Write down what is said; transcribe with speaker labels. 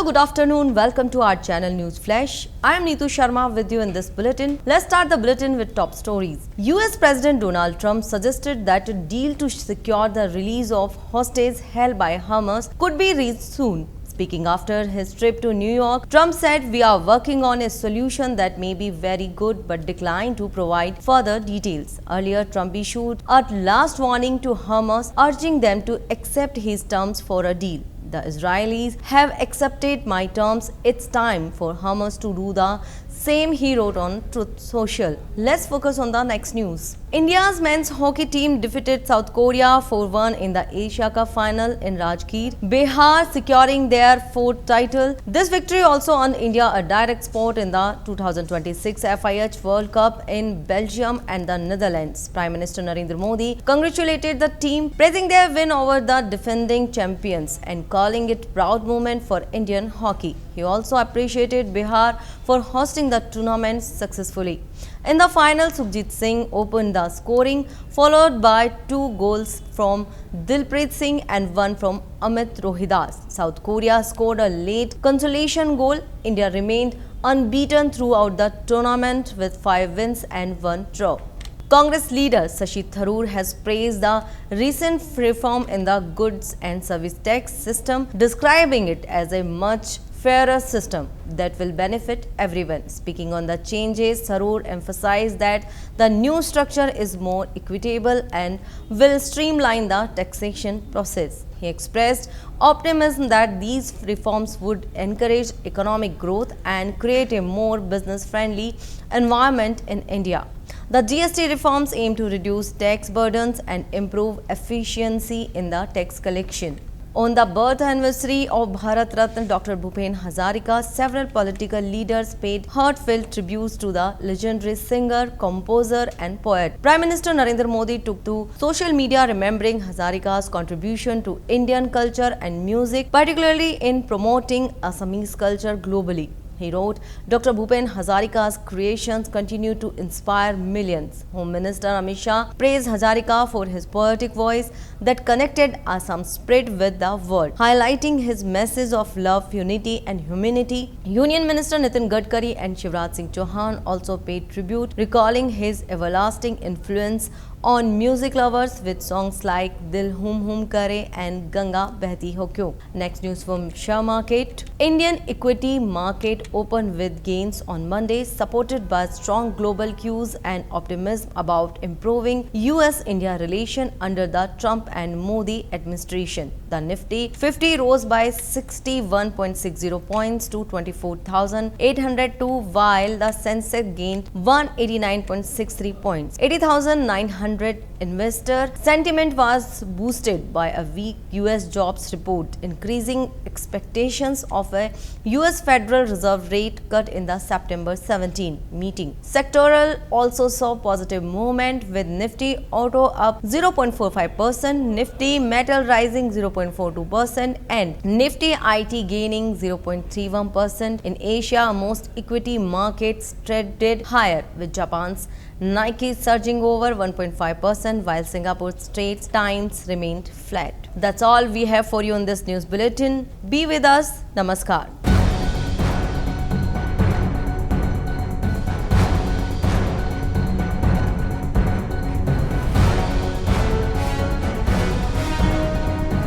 Speaker 1: Hello, good afternoon. Welcome to our channel News Flash. I am Neetu Sharma with you in this bulletin. Let's start the bulletin with top stories. US President Donald Trump suggested that a deal to secure the release of hostages held by Hamas could be reached soon. Speaking after his trip to New York, Trump said, "We are working on a solution that may be very good," but declined to provide further details. Earlier, Trump issued a last warning to Hamas, urging them to accept his terms for a deal. "The Israelis have accepted my terms. It's time for Hamas to do the same," he wrote on Truth Social. Let's focus on the next news. India's men's hockey team defeated South Korea 4-1 in the Asia Cup final in Rajgir, Bihar, securing their fourth title. This victory also earned India a direct spot in the 2026 FIH World Cup in Belgium and the Netherlands. Prime Minister Narendra Modi congratulated the team, praising their win over the defending champions and calling it a proud moment for Indian hockey. He also appreciated Bihar for hosting the tournament successfully. In the final, Sukhjit Singh opened the scoring, followed by 2 goals from Dilpreet Singh and 1 from Amit Rohidas. South Korea scored a late consolation goal. India remained unbeaten throughout the tournament with 5 wins and 1 draw. Congress leader Shashi Tharoor has praised the recent reform in the goods and service tax system, describing it as a much fairer system that will benefit everyone. Speaking on the changes, Tharoor emphasized that the new structure is more equitable and will streamline the taxation process. He expressed optimism that these reforms would encourage economic growth and create a more business-friendly environment in India. The GST reforms aim to reduce tax burdens and improve efficiency in the tax collection. On the birth anniversary of Bharat Ratna Dr. Bhupen Hazarika, several political leaders paid heartfelt tributes to the legendary singer, composer and poet. Prime Minister Narendra Modi took to social media remembering Hazarika's contribution to Indian culture and music, particularly in promoting Assamese culture globally. He wrote, "Dr. Bhupen Hazarika's creations continue to inspire millions." Home Minister Amit Shah praised Hazarika for his poetic voice that connected Assam spirit with the world, highlighting his message of love, unity and humanity. Union Minister Nitin Gadkari and Shivraj Singh Chauhan also paid tribute, recalling his everlasting influence on music lovers with songs like Dil Hum Hum Kare and Ganga Behti Ho Kyo. Next news from share market. Indian equity market opened with gains on Monday, supported by strong global cues and optimism about improving US-India relation under the Trump and Modi administration. The Nifty 50 rose by 61.60 points to 24,802, while the Sensex gained 189.63 points. 80,900 investor sentiment was boosted by a weak US jobs report, increasing expectations of a US Federal Reserve rate cut in the September 17 meeting. Sectoral also saw positive movement, with Nifty Auto up 0.45%, Nifty Metal rising 0.42% and Nifty IT gaining 0.31%. In Asia, most equity markets traded higher, with Japan's Nike surging over 1.5%, while Singapore Straits Times remained flat. That's all we have for you in this news bulletin. Be with us. Namaskar.